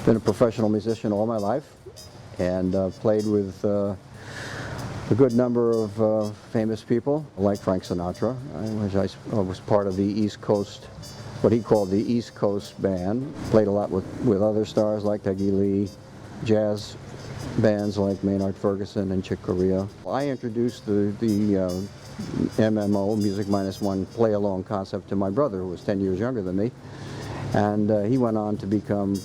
Been a professional musician all my life, and played with a good number of famous people, like Frank Sinatra, which I was part of the East Coast, what he called the East Coast Band. Played a lot with other stars like Peggy Lee, jazz bands like Maynard Ferguson and Chick Corea. I introduced the MMO, Music Minus One, play-along concept to my brother, who was 10 years younger than me, and he went on to become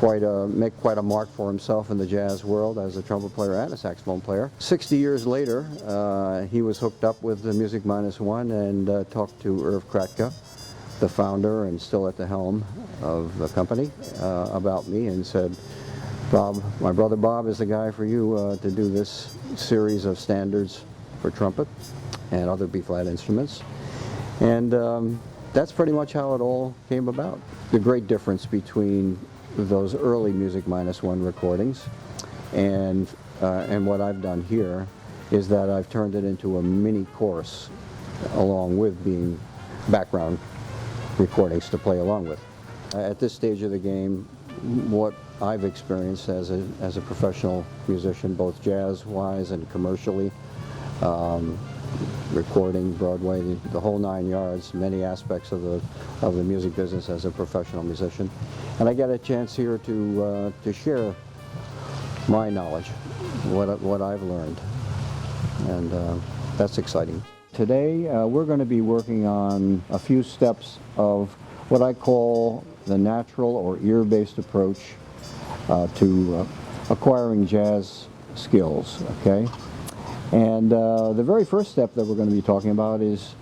make quite a mark for himself in the jazz world as a trumpet player and a saxophone player. 60 years later, he was hooked up with the Music Minus One and talked to Irv Kratka, the founder and still at the helm of the company, about me, and said, "Bob, my brother Bob is the guy for you to do this series of standards for trumpet and other B-flat instruments." And that's pretty much how it all came about. The great difference between those early Music Minus One recordings and what I've done here is that I've turned it into a mini course along with being background recordings to play along with. At this stage of the game, what I've experienced as a professional musician, both jazz-wise and commercially, recording, Broadway, the whole 9 yards, many aspects of the music business as a professional musician. And I get a chance here to share my knowledge, what I've learned, and that's exciting. Today we're going to be working on a few steps of what I call the natural or ear-based approach to acquiring jazz skills, okay? And the very first step that we're going to be talking about is,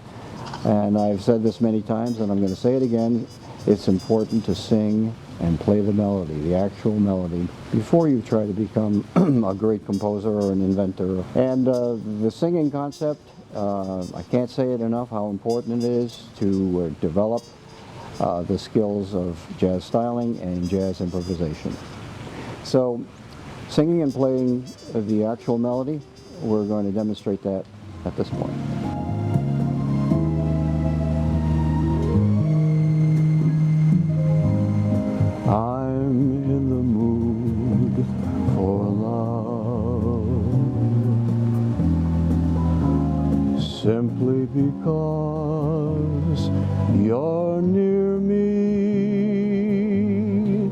and I've said this many times and I'm going to say it again, it's important to sing and play the melody, the actual melody, before you try to become a great composer or an inventor. And the singing concept, I can't say it enough how important it is to develop the skills of jazz styling and jazz improvisation. So singing and playing the actual melody, we're going to demonstrate that at this point. I'm in the mood for love, simply because you're near me.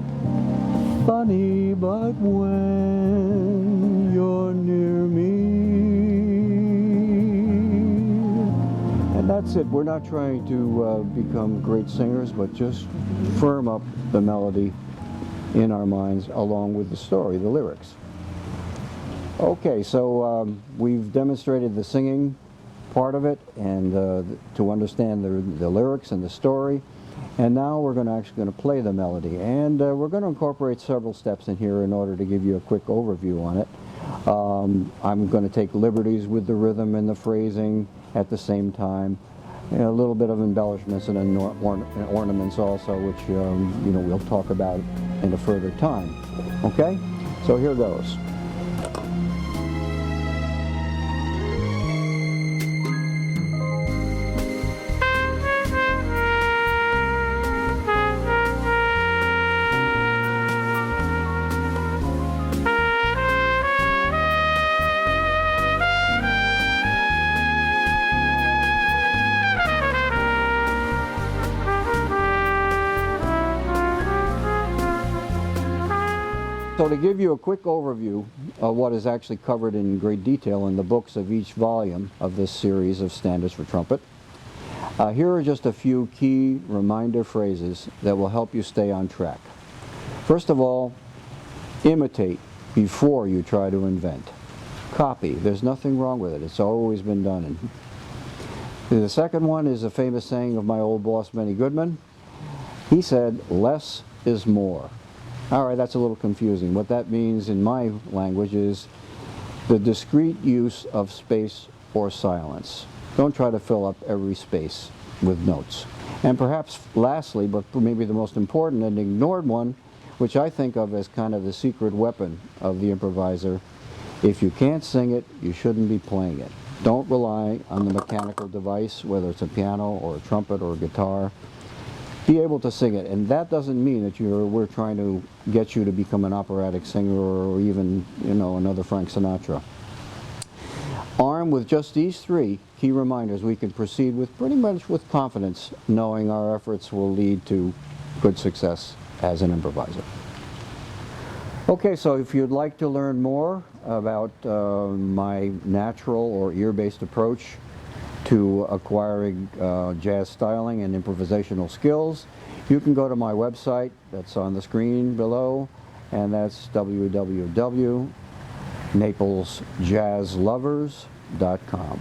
Funny, but when you're near me, and that's it. We're not trying to become great singers, but just firm up the melody in our minds along with the story, the lyrics. Okay, so we've demonstrated the singing part of it and to understand the lyrics and the story. And now we're actually going to play the melody. And we're going to incorporate several steps in here in order to give you a quick overview on it. I'm going to take liberties with the rhythm and the phrasing at the same time. A little bit of embellishments and ornaments also, which we'll talk about in a further time. Okay? So here goes. So to give you a quick overview of what is actually covered in great detail in the books of each volume of this series of standards for trumpet, here are just a few key reminder phrases that will help you stay on track. First of all, imitate before you try to invent. Copy. There's nothing wrong with it. It's always been done. The second one is a famous saying of my old boss, Benny Goodman. He said, "Less is more." All right, that's a little confusing. What that means in my language is the discrete use of space or silence. Don't try to fill up every space with notes. And perhaps lastly, but maybe the most important and ignored one, which I think of as kind of the secret weapon of the improviser. If you can't sing it, you shouldn't be playing it. Don't rely on the mechanical device, whether it's a piano or a trumpet or a guitar. Be able to sing it, and that doesn't mean that we're trying to get you to become an operatic singer or even, you know, another Frank Sinatra. Armed with just these three key reminders, we can proceed with pretty much with confidence, knowing our efforts will lead to good success as an improviser. Okay, so if you'd like to learn more about my natural or ear-based approach to acquiring jazz styling and improvisational skills, you can go to my website that's on the screen below, and that's www.naplesjazzlovers.com.